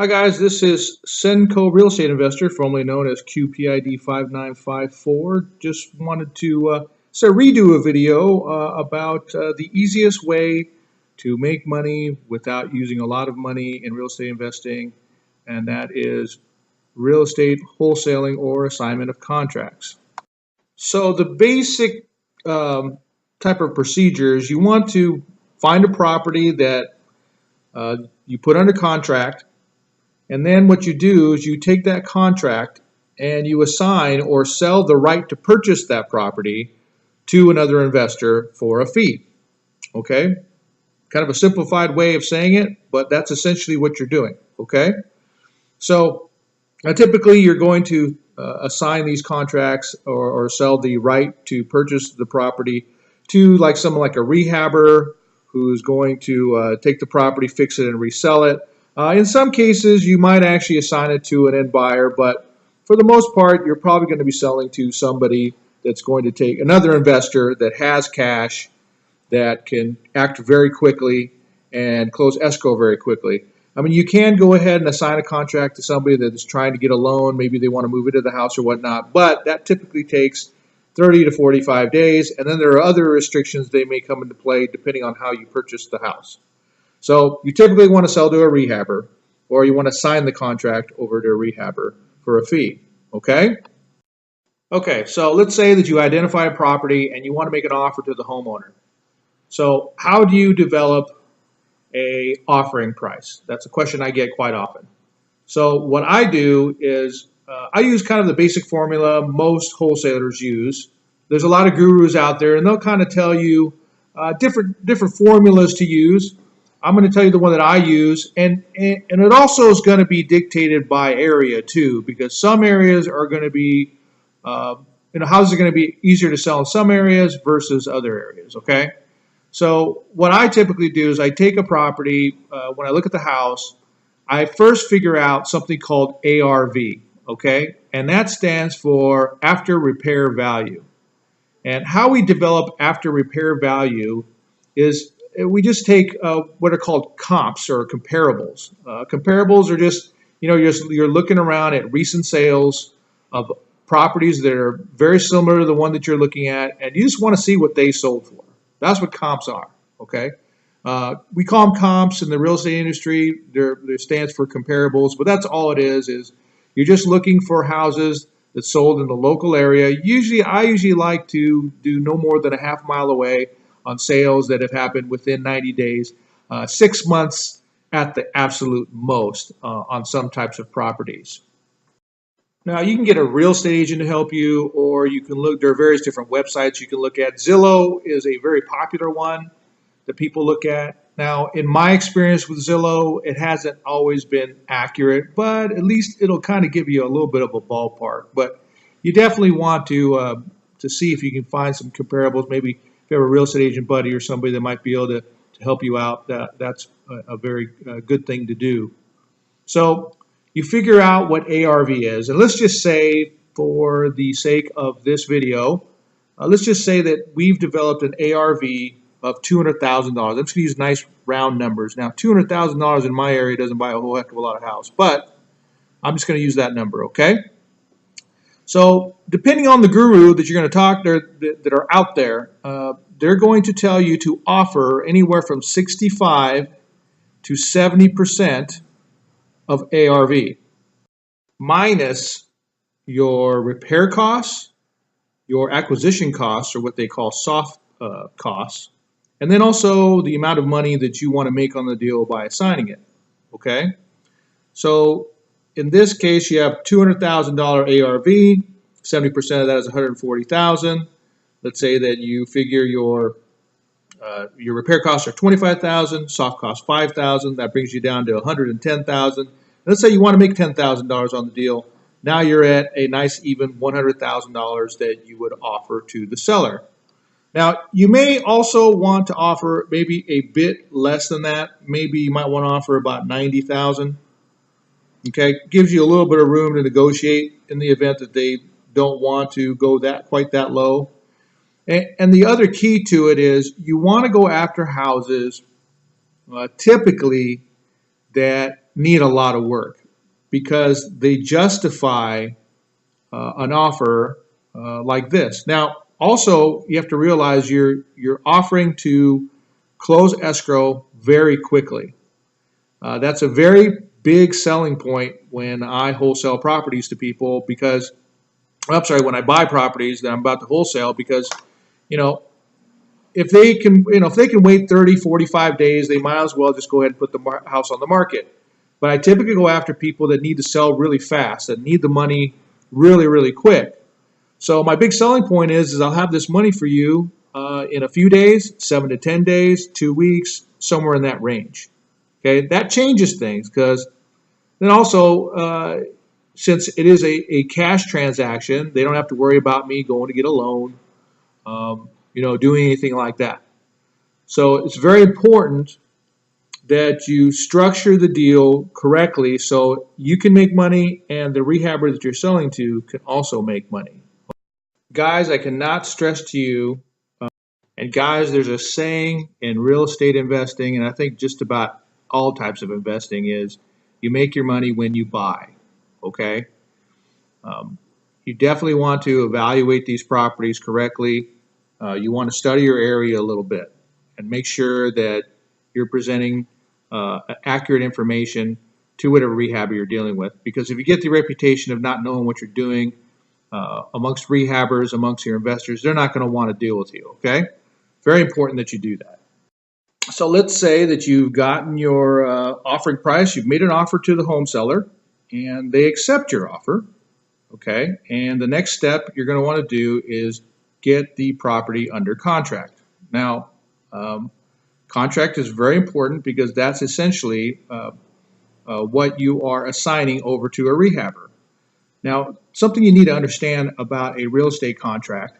Hi guys, this is Senco Real Estate Investor, formerly known as QPID 5954. Just wanted to redo a video about the easiest way to make money without using a lot of money in real estate investing, and that is real estate wholesaling or assignment of contracts. So the basic type of procedures, you want to find a property that you put under contract. And then what you do is you take that contract and you assign or sell the right to purchase that property to another investor for a fee. Okay? Kind of a simplified way of saying it, but that's essentially what you're doing. Okay? So typically you're going to assign these contracts or sell the right to purchase the property to like someone like a rehabber who's going to take the property, fix it, and resell it. In some cases, you might actually assign it to an end buyer, but for the most part, you're probably going to be selling to somebody that's going to take another investor that has cash, that can act very quickly and close escrow very quickly. I mean, you can go ahead and assign a contract to somebody that is trying to get a loan. Maybe they want to move into the house or whatnot, but that typically takes 30 to 45 days, and then there are other restrictions they may come into play depending on how you purchase the house. So you typically want to sell to a rehabber, or you want to sign the contract over to a rehabber for a fee, okay? Okay, so let's say that you identify a property and you want to make an offer to the homeowner. So how do you develop a offering price? That's a question I get quite often. So what I do is I use kind of the basic formula most wholesalers use. There's a lot of gurus out there, and they'll kind of tell you different formulas to use. I'm going to tell you the one that I use, and it also is going to be dictated by area too, because some areas are going to be, houses are going to be easier to sell in some areas versus other areas, okay? So what I typically do is I take a property, when I look at the house, I first figure out something called ARV, okay? And that stands for after repair value. And how we develop after repair value is we just take what are called comps or comparables. Comparables are just, you're looking around at recent sales of properties that are very similar to the one that you're looking at, and you just want to see what they sold for. That's what comps are, okay? We call them comps in the real estate industry. There stands for comparables, but that's all it is you're just looking for houses that sold in the local area. I usually like to do no more than a half mile away on sales that have happened within 90 days, 6 months at the absolute most on some types of properties. Now, you can get a real estate agent to help you, or you can look, there are various different websites you can look at. Zillow is a very popular one that people look at. Now, in my experience with Zillow, it hasn't always been accurate, but at least it'll kind of give you a little bit of a ballpark. But you definitely want to see if you can find some comparables. Maybe if you have a real estate agent buddy or somebody that might be able to help you out, that's a very good thing to do. So you figure out what ARV is. And let's just say, for the sake of this video, let's just say that we've developed an ARV of $200,000. I'm just going to use nice round numbers. Now, $200,000 in my area doesn't buy a whole heck of a lot of house, but I'm just going to use that number, okay? So depending on the guru that you're going to talk to that are out there, they're going to tell you to offer anywhere from 65 to 70% of ARV minus your repair costs, your acquisition costs, or what they call soft costs, and then also the amount of money that you want to make on the deal by assigning it, okay? So in this case, you have $200,000 ARV, 70% of that is $140,000. Let's say that you figure your repair costs are $25,000, soft costs $5,000. That brings you down to $110,000. Let's say you want to make $10,000 on the deal. Now you're at a nice even $100,000 that you would offer to the seller. Now, you may also want to offer maybe a bit less than that. Maybe you might want to offer about $90,000. Okay, gives you a little bit of room to negotiate in the event that they don't want to go quite that low. And the other key to it is you want to go after houses typically that need a lot of work because they justify an offer like this. Now, also, you have to realize you're offering to close escrow very quickly. That's a very big selling point when I wholesale properties to people because, I'm sorry, when I buy properties that I'm about to wholesale because, you know, if they can, if they can wait 30, 45 days, they might as well just go ahead and put the house on the market. But I typically go after people that need to sell really fast, that need the money really, really quick. So my big selling point is I'll have this money for you in a few days, 7 to 10 days, 2 weeks, somewhere in that range. Okay, that changes things because then also, since it is a cash transaction, they don't have to worry about me going to get a loan, doing anything like that. So it's very important that you structure the deal correctly so you can make money and the rehabber that you're selling to can also make money. Guys, I cannot stress to you, and guys, there's a saying in real estate investing, and I think just about all types of investing is you make your money when you buy, okay? You definitely want to evaluate these properties correctly. You want to study your area a little bit and make sure that you're presenting accurate information to whatever rehabber you're dealing with. Because if you get the reputation of not knowing what you're doing amongst rehabbers, amongst your investors, they're not going to want to deal with you, okay? Very important that you do that. So let's say that you've gotten your offering price, you've made an offer to the home seller, and they accept your offer, okay? And the next step you're going to want to do is get the property under contract. Now, contract is very important because that's essentially what you are assigning over to a rehabber. Now, something you need to understand about a real estate contract,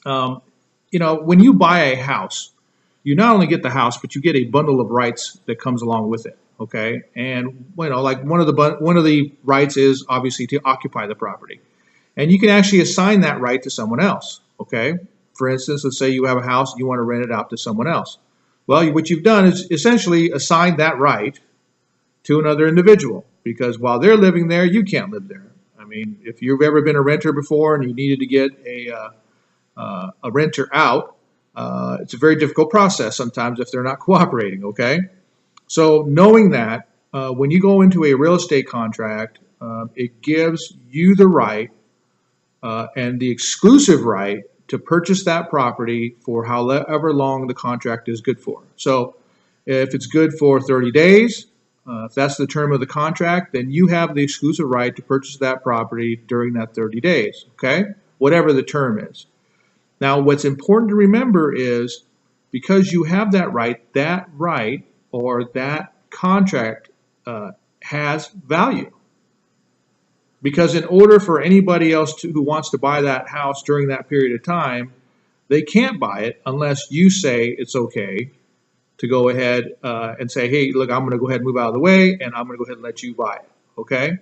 when you buy a house, you not only get the house, but you get a bundle of rights that comes along with it. Okay, and like one of the rights is obviously to occupy the property, and you can actually assign that right to someone else. Okay, for instance, let's say you have a house and you want to rent it out to someone else. Well, what you've done is essentially assigned that right to another individual because while they're living there, you can't live there. I mean, if you've ever been a renter before and you needed to get a renter out, it's a very difficult process sometimes if they're not cooperating, okay? So knowing that, when you go into a real estate contract, it gives you the right and the exclusive right to purchase that property for however long the contract is good for. So if it's good for 30 days, if that's the term of the contract, then you have the exclusive right to purchase that property during that 30 days, okay? Whatever the term is. Now, what's important to remember is because you have that right or that contract has value. Because in order for anybody else who wants to buy that house during that period of time, they can't buy it unless you say it's okay to go ahead and say, hey, look, I'm going to go ahead and move out of the way, and I'm going to go ahead and let you buy it, okay?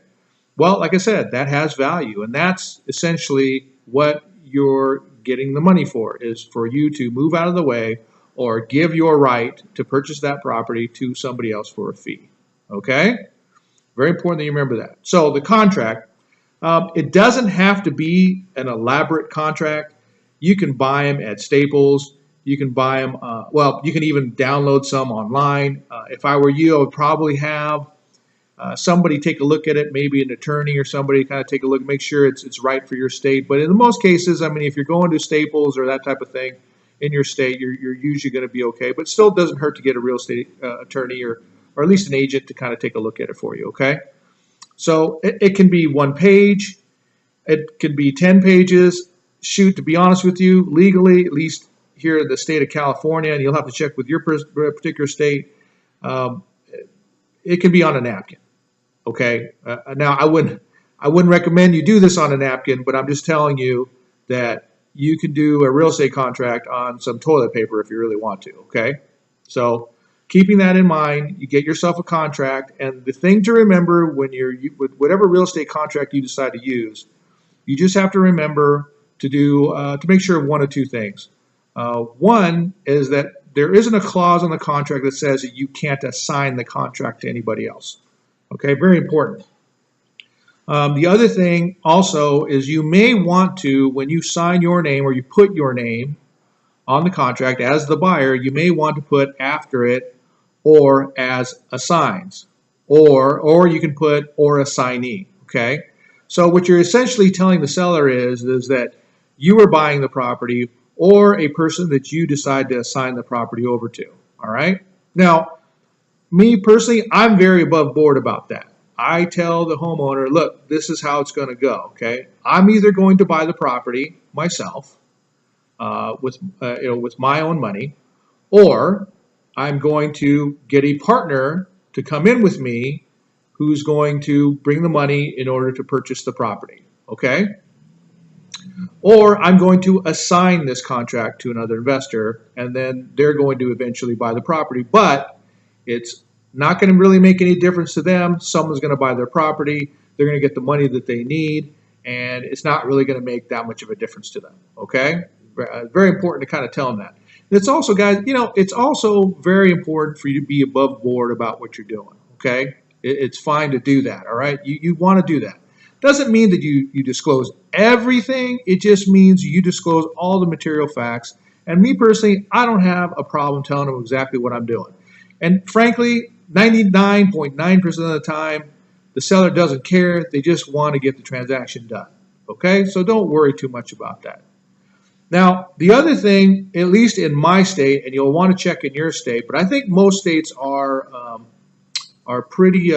Well, like I said, that has value, and that's essentially what you're getting the money for, is for you to move out of the way or give your right to purchase that property to somebody else for a fee, okay? Very important that you remember that. So the contract, it doesn't have to be an elaborate contract. You can buy them at Staples. You can buy them, you can even download some online. If I were you, I would probably have somebody take a look at it, maybe an attorney or somebody kind of take a look, make sure it's right for your state. But in most cases, I mean, if you're going to Staples or that type of thing in your state, you're usually going to be okay. But still, it doesn't hurt to get a real estate attorney or at least an agent to kind of take a look at it for you, okay? So it can be 1 page. It could be 10 pages. Shoot, to be honest with you, legally, at least here in the state of California, and you'll have to check with your particular state, it can be on a napkin. Okay. Now I wouldn't recommend you do this on a napkin, but I'm just telling you that you can do a real estate contract on some toilet paper if you really want to. Okay. So keeping that in mind, you get yourself a contract, and the thing to remember when with whatever real estate contract you decide to use, you just have to remember to do to make sure of one of two things. One is that there isn't a clause on the contract that says that you can't assign the contract to anybody else. Okay, very important. The other thing also is you may want to, when you sign your name or you put your name on the contract as the buyer, you may want to put after it or as assigns, or you can put or assignee. Okay, so what you're essentially telling the seller is that you are buying the property or a person that you decide to assign the property over to. All right. Now, me personally, I'm very above board about that. I tell the homeowner, look, this is how it's going to go. Okay, I'm either going to buy the property myself with my own money, or I'm going to get a partner to come in with me who's going to bring the money in order to purchase the property. Okay, or I'm going to assign this contract to another investor, and then they're going to eventually buy the property, but it's not going to really make any difference to them. Someone's going to buy their property. They're going to get the money that they need, and it's not really going to make that much of a difference to them. Okay? Very important to kind of tell them that. And it's also, guys, it's also very important for you to be above board about what you're doing. Okay? It's fine to do that. All right? You want to do that. Doesn't mean that you disclose everything. It just means you disclose all the material facts. And me personally, I don't have a problem telling them exactly what I'm doing. And frankly, 99.9% of the time, the seller doesn't care. They just want to get the transaction done. Okay? So don't worry too much about that. Now, the other thing, at least in my state, and you'll want to check in your state, but I think most states are pretty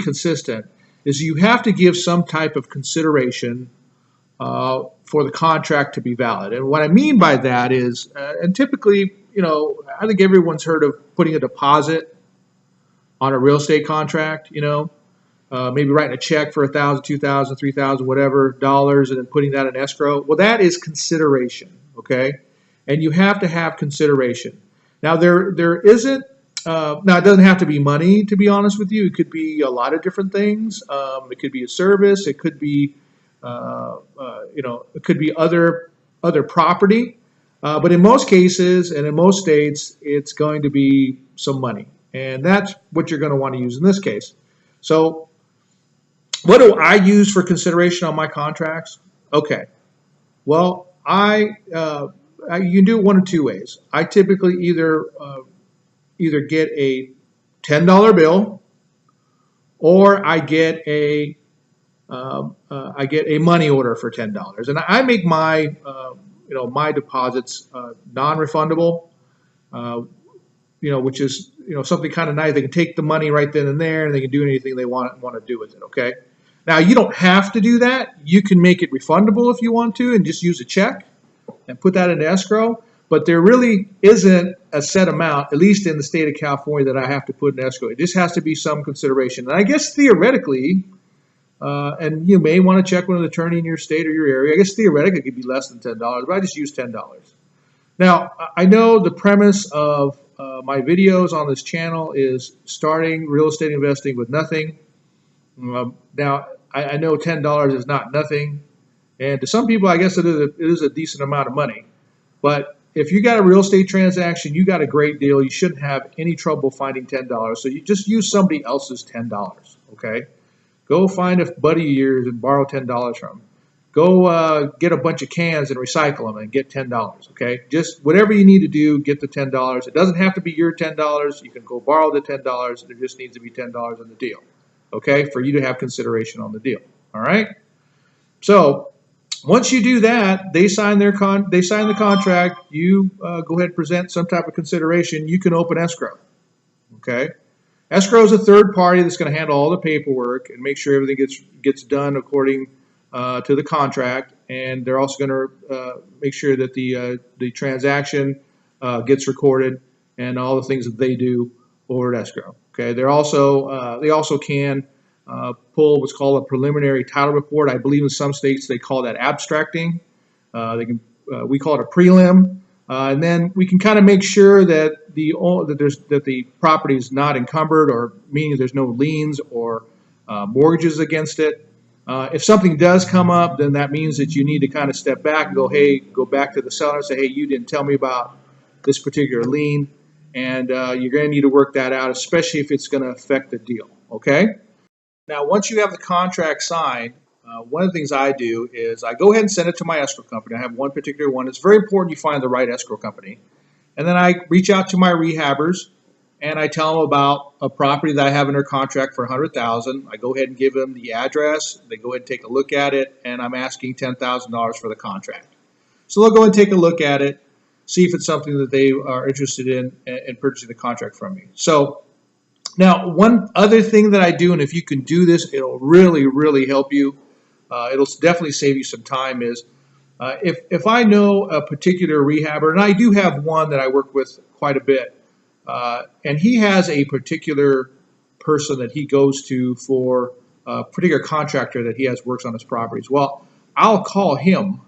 consistent, is you have to give some type of consideration for the contract to be valid. And what I mean by that is, and typically, I think everyone's heard of putting a deposit on a real estate contract, maybe writing a check for $1,000, $2,000, $3,000, whatever dollars, and then putting that in escrow. Well, that is consideration, okay? And you have to have consideration. Now, there isn't. Now, it doesn't have to be money, to be honest with you. It could be a lot of different things. It could be a service. It could be, it could be other property. But in most cases and in most states, it's going to be some money. And that's what you're going to want to use in this case. So what do I use for consideration on my contracts? Okay. Well, you can do it one of two ways. I typically either get a $10 bill, or I get a money order for $10. And I make my my deposits non-refundable, which is something kind of nice. They can take the money right then and there, and they can do anything they want to do with it. Okay. Now, you don't have to do that. You can make it refundable if you want to, and just use a check and put that into escrow. But there really isn't a set amount, at least in the state of California, that I have to put in escrow. It just has to be some consideration. And I guess theoretically, and you may want to check with an attorney in your state or your area, I guess theoretically it could be less than $10, but I just use $10. Now, I know the premise of my videos on this channel is starting real estate investing with nothing. Now, I know $10 is not nothing. And to some people, I guess it is a decent amount of money. But if you got a real estate transaction, you got a great deal. You shouldn't have any trouble finding $10. So you just use somebody else's $10, okay? Go find a buddy of yours and borrow $10 from them. Go get a bunch of cans and recycle them and get $10, okay? Just whatever you need to do, get the $10. It doesn't have to be your $10. You can go borrow the $10. There just needs to be $10 in the deal, okay, for you to have consideration on the deal, all right? So once you do that, they sign the contract. You go ahead and present some type of consideration. You can open escrow. Okay, escrow is a third party that's going to handle all the paperwork and make sure everything gets done according to the contract. And they're also going to make sure that the transaction gets recorded and all the things that they do over at escrow. Okay, they also can pull what's called a preliminary title report. I believe in some states they call that abstracting. We call it a prelim, and then we can kind of make sure that the property is not encumbered, or meaning there's no liens or mortgages against it. If something does come up, then that means that you need to kind of step back and go back to the seller and say, hey, you didn't tell me about this particular lien, and you're going to need to work that out, especially if it's going to affect the deal. okay? Now, once you have the contract signed, one of the things I do is I go ahead and send it to my escrow company. I have one particular one. It's very important you find the right escrow company. And then I reach out to my rehabbers and I tell them about a property that I have under contract for $100,000. I go ahead and give them the address. They go ahead and take a look at it, and I'm asking $10,000 for the contract. So they'll go and take a look at it, see if it's something that they are interested in purchasing the contract from me. So now, one other thing that I do, and if you can do this, it'll really, really help you. It'll definitely save you some time. Is if I know a particular rehabber, and I do have one that I work with quite a bit, and he has a particular person that he goes to for a particular contractor that he has works on his properties. Well, I'll call him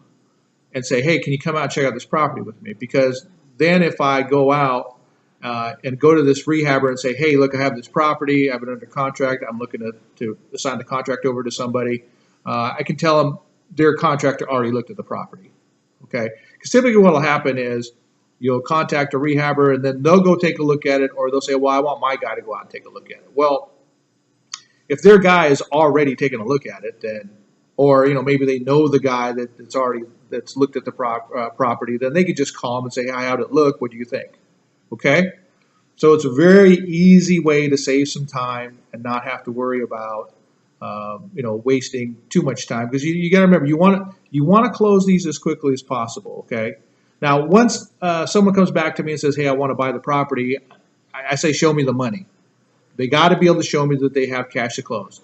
and say, hey, can you come out and check out this property with me? Because then if I go out and go to this rehabber and say, hey, look, I have this property, I have it under contract, I'm looking to assign the contract over to somebody, I can tell them their contractor already looked at the property, okay? Because typically what will happen is you'll contact a rehabber and then they'll go take a look at it, or they'll say, well, I want my guy to go out and take a look at it. Well, if their guy is already taking a look at it, then, or maybe they know the guy that's looked at the property, then they could just call them and say, hi, how'd it look? What do you think? Okay, so it's a very easy way to save some time and not have to worry about wasting too much time, because you got to remember you want to close these as quickly as possible. Okay, now once someone comes back to me and says, hey, I want to buy the property, I say, show me the money. They got to be able to show me that they have cash to close.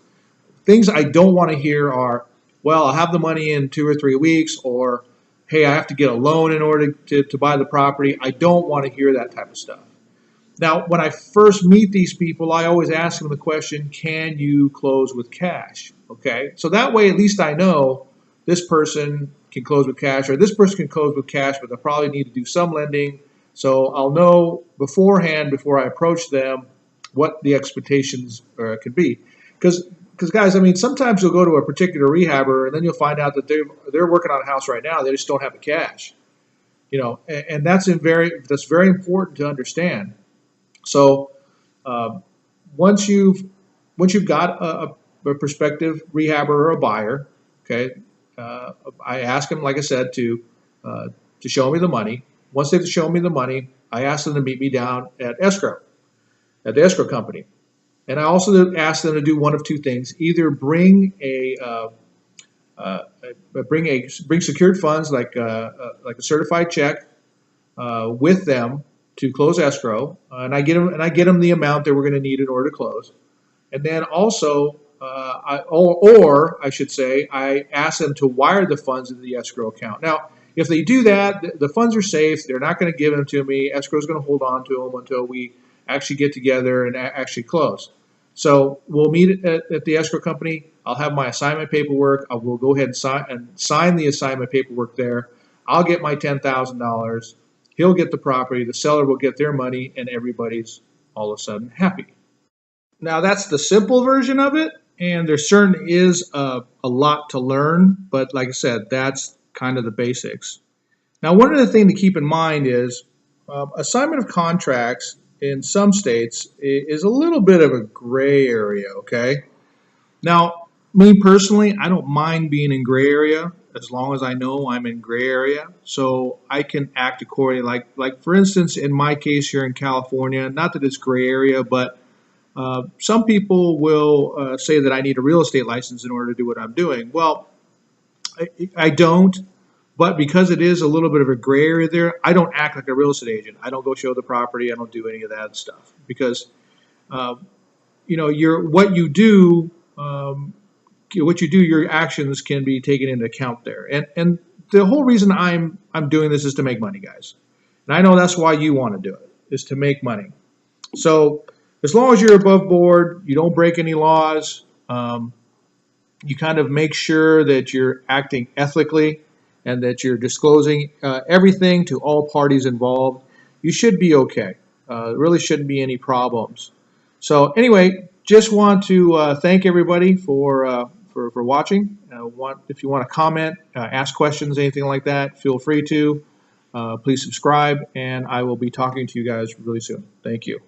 Things I don't want to hear are, well, I'll have the money in 2 or 3 weeks, or hey, I have to get a loan in order to buy the property. I don't want to hear that type of stuff. Now, when I first meet these people, I always ask them the question, can you close with cash? Okay, so that way at least I know this person can close with cash, or this person can close with cash, but they'll probably need to do some lending. So I'll know beforehand, before I approach them, what the expectations could be. Because guys, I mean, sometimes you'll go to a particular rehabber and then you'll find out that they're working on a house right now. They just don't have the cash, and that's very important to understand. So once you've got a prospective rehabber or a buyer, okay, I ask them, like I said, to show me the money. Once they've shown me the money, I ask them to meet me down at the escrow company. And I also ask them to do one of two things: either bring secured funds like a certified check with them to close escrow, and I get them the amount that we're going to need in order to close. And then also, I should say, I ask them to wire the funds into the escrow account. Now, if they do that, the funds are safe. They're not going to give them to me. Escrow is going to hold on to them until we actually get together and actually close. So we'll meet at the escrow company. I'll have my assignment paperwork. I will go ahead and sign the assignment paperwork there. I'll get my $10,000. He'll get the property. The seller will get their money, and everybody's all of a sudden happy. Now that's the simple version of it, and there certainly is a lot to learn. But like I said, that's kind of the basics. Now, one other thing to keep in mind is assignment of contracts in some states is a little bit of a gray area, okay? Now, me personally, I don't mind being in gray area as long as I know I'm in gray area, so I can act accordingly. Like for instance, in my case here in California, not that it's gray area, but some people will say that I need a real estate license in order to do what I'm doing. Well, I don't. But because it is a little bit of a gray area there, I don't act like a real estate agent. I don't go show the property. I don't do any of that stuff because, what you do, your actions can be taken into account there. And the whole reason I'm doing this is to make money, guys. And I know that's why you want to do it, is to make money. So as long as you're above board, you don't break any laws, you kind of make sure that you're acting ethically, and that you're disclosing everything to all parties involved, you should be okay. There really shouldn't be any problems. So anyway, just want to thank everybody for watching. If you want to comment, ask questions, anything like that, feel free to. Please subscribe, and I will be talking to you guys really soon. Thank you.